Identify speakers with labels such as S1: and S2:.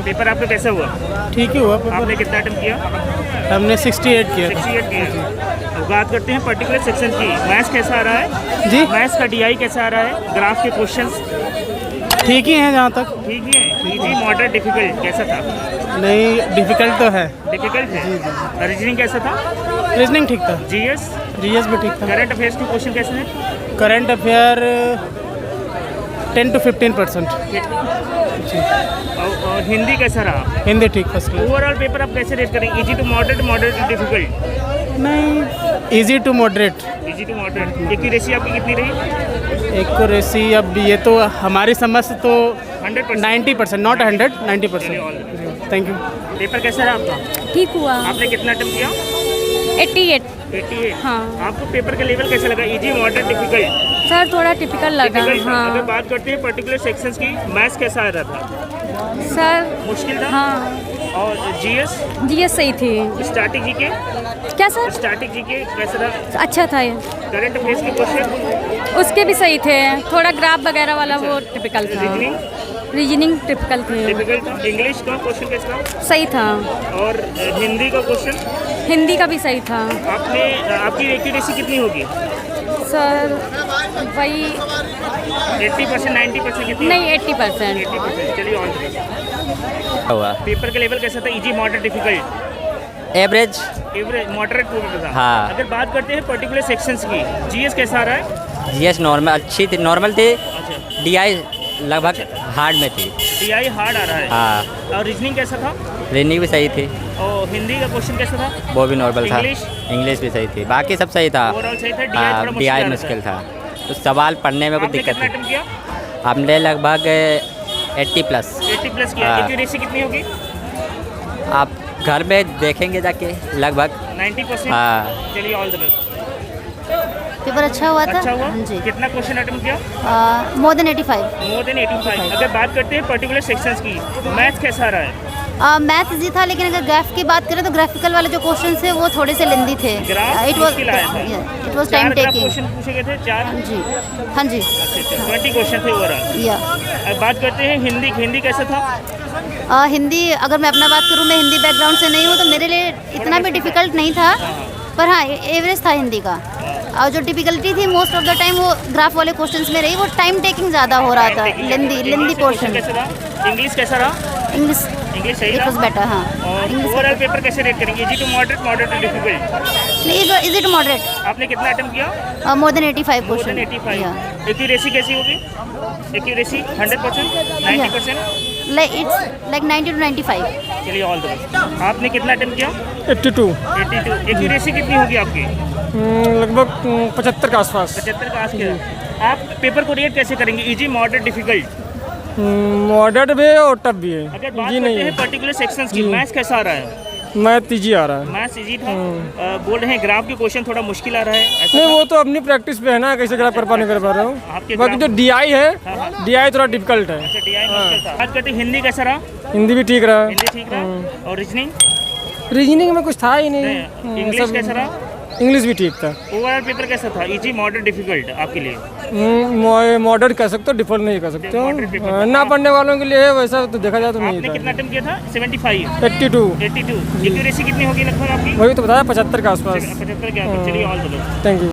S1: Paper आपका कैसा हुआ?
S2: ठीक ही हुआ पेपर।
S1: आपने कितना अटेम्प्ट किया?
S2: हमने 68 किया था।
S1: 68 किया। अब बात करते हैं पर्टिकुलर सेक्शन की। मैथ्स कैसा आ रहा है
S2: जी
S1: मैथ्स का DI कैसा आ रहा है? ग्राफ के क्वेश्चंस
S2: ठीक ही हैं जहाँ तक।
S1: ठीक ही है? इजी मॉडरेट डिफिकल्ट कैसा था?
S2: नहीं डिफ़िकल्ट तो है।
S1: डिफिकल्ट है। रीजनिंग कैसा था?
S2: रीजनिंग ठीक था।
S1: GS
S2: जीएस भी ठीक था।
S1: करंट अफेयर्स के क्वेश्चन कैसे हैं?
S2: Current affair 10 to 15%।
S1: और हिंदी कैसा रहा?
S2: हिंदी ठीक फर्स्ट क्लास।
S1: ओवरऑल पेपर आप कैसे रेट करेंगे? Easy to moderate, moderate to difficult?
S2: नहीं easy to moderate.
S1: Easy to moderate. Accuracy आपकी कितनी रही?
S2: एक्यूरेसी अब ये तो हमारी समझ से तो
S1: 100%।
S2: 90%, नॉट 100, 90%। Thank you.
S1: पेपर कैसा रहा आपका?
S3: ठीक हुआ।
S1: आपने कितना अटेम्प्ट किया?
S3: 88।
S1: 88।
S3: हाँ।
S1: आपको पेपर का लेवल कैसा लगा? Easy moderate difficult?
S3: सर थोड़ा टिपिकल लगा।
S1: डिफिकल्ट था। अगर
S3: हाँ
S1: बात करते हैं पर्टिकुलर सेक्शंस की, मैथ्स कैसा आ रहा था?
S3: सर।
S1: मुश्किल था?
S3: हाँ
S1: और GS
S3: जीएस सही थी।
S1: Static GK?
S3: क्या सर?
S1: स्टैटिक GK कैसा था?
S3: अच्छा था ये।
S1: करंट अफेयर्स के क्वेश्चन?
S3: उसके भी सही थे। थोड़ा ग्राफ वगैरह वाला वो टिपिकल था।
S1: रीजनिंग
S3: रीजनिंग टिपिकल थे।
S1: डिफिकल्ट था? इंग्लिश का क्वेश्चन कैसा था?
S3: सही था।
S1: और हिंदी का क्वेश्चन?
S3: हिंदी का भी सही था।
S1: आपकी एक्यूरेसी कितनी होगी?
S3: सर वही
S1: 80%, 90% कितनी?
S3: नहीं 80%।
S1: 80%। चलिए ऑल द बेस्ट।
S4: हुआ
S1: पेपर का लेवल कैसा था? Easy moderate difficult?
S4: Average.
S1: Average moderate paper था।
S4: हाँ।
S1: अगर बात करते हैं पर्टिकुलर सेक्शंस की, GS कैसा आ रहा है?
S4: जीएस नॉर्मल अच्छी थी, नॉर्मल थी।
S1: अच्छा।
S4: DI लगभग हार्ड में थी।
S1: DI हार्ड आ रहा है।
S4: हाँ।
S1: और रीजनिंग कैसा था?
S4: रीजनिंग भी सही थी,
S1: और हिंदी का क्वेश्चन कैसा था?
S4: वो भी नॉर्मल था।
S1: इंग्लिश?
S4: इंग्लिश भी सही थी, बाकी सब सही था।
S1: ओवरऑल सही था। DI
S4: हाँ,
S1: थोड़ा
S4: DI
S1: मुश्किल
S4: मुश्किल था, तो सवाल पढ़ने में कुछ
S1: आपने
S4: दिक्कत
S1: कितना
S4: थी।
S1: अटेम्प्ट किया?
S4: हमने लगभग 80+।
S1: 80+ किया।
S4: हाँ।
S1: एक्यूरेसी कितनी होगी?
S4: आप घर में देखेंगे जाके लगभग
S1: 90%।
S4: हाँ।
S1: चलिए ऑल द बेस्ट।
S5: पेपर अच्छा हुआ था।
S1: अच्छा हुआ?
S5: हाँ जी।
S1: कितना क्वेश्चन अटेम्प्ट किया?
S5: More than 85।
S1: मोर देन 85। अगर बात करते हैं पर्टिकुलर सेक्शंस की, मैथ्स कैसा आ रहा है?
S5: मैथ इजी था, लेकिन अगर ग्राफ की बात करें तो ग्राफिकल वाले जो क्वेश्चन थे वो थोड़े से लेंदी थे।
S1: ग्राफ
S5: इट
S1: मुश्किल आया था।
S5: Was
S1: 4
S5: time
S1: graph
S5: taking.
S1: Question पूछे गए थे? 4?
S5: हाँ जी, हाँ जी।
S1: अच्छा, 20 क्वेश्चन थे ओवरऑल।
S5: या
S1: अब बात करते हैं हिंदी कैसा था?
S5: हिंदी अगर मैं अपना बात करूँ, मैं हिंदी बैकग्राउंड से नहीं हूँ तो मेरे लिए इतना भी डिफ़िकल्ट नहीं था, पर हाँ एवरेज था हिंदी का। और जो डिफिकल्टी थी मोस्ट ऑफ द टाइम वो ग्राफ वाले क्वेश्चंस में रही, वो टाइम टेकिंग ज़्यादा हो रहा था। लेंदी पोर्शन।
S1: इंग्लिश कैसा रहा?
S5: इंग्लिश
S1: सही
S5: इट वाज बेटर। हाँ।
S1: और ओवरऑल पेपर कैसे रेट करेंगे? Easy to moderate, moderate to difficult?
S5: नहीं इजी टू मॉडरेट।
S1: आपने कितना अटेम्प्ट किया?
S5: More than 85
S1: more
S5: question.
S1: Than 85। Accuracy कैसी होगी? एक्यूरेसी 100%, 90%?
S5: Like 90 to 95।
S1: चलिए ऑल द बेस्ट। आपने कितना अटेम्प्ट किया?
S2: 82।
S1: 82। एक्यूरेसी कितनी होगी आपकी?
S2: लगभग 75 के आसपास।
S1: 75 का आसपास। आप पेपर को रेट कैसे करेंगे? Easy, moderate, difficult?
S2: मॉडरेट भी है और टफ भी है।
S1: अगर बात
S2: जी
S1: करते
S2: नहीं
S1: हैं पर्टिकुलर सेक्शंस की, मैथ्स कैसा आ रहा है?
S2: मैथ इजी आ रहा है।
S1: मैथ्स इजी था। बोल रहे हैं ग्राफ के क्वेश्चन थोड़ा मुश्किल आ रहा है, ऐसा
S2: नहीं
S1: था?
S2: वो तो अपनी प्रैक्टिस पे है ना, कैसे ग्राफ कर पा नहीं कर पा रहा
S1: आपके
S2: हूँ। बाकी जो
S1: ग्राफ-
S2: DI है,
S1: हाँ।
S2: DI थोड़ा डिफिकल्ट है।
S1: अच्छा, DI मुश्किल था। बात करते हैं हिंदी कैसा रहा?
S2: हिंदी भी ठीक रहा।
S1: हिंदी ठीक रहा। और रीजनिंग?
S2: रीजनिंग में कुछ था ही नहीं।
S1: इंग्लिश कैसा रहा?
S2: इंग्लिश भी ठीक था।
S1: ओवरऑल पेपर कैसा था? इजी, मॉडरेट, डिफिकल्ट आपके लिए?
S2: मॉडरेट कह सकते हो, डिफॉल्ट नहीं कह सकते हो।
S1: Moderate paper.
S2: ना पढ़ने वालों के लिए है, वैसा तो देखा जाए तो नहीं
S1: आपने कितना
S2: था।
S1: अटेम्प्ट किया था? 75?
S2: 82।
S1: 82। एक्यूरेसी कितनी होगी लगभग आपकी?
S2: वही तो बताया 75 के आसपास।
S1: 75 के आसपास। चलिए all the best.
S2: Thank you.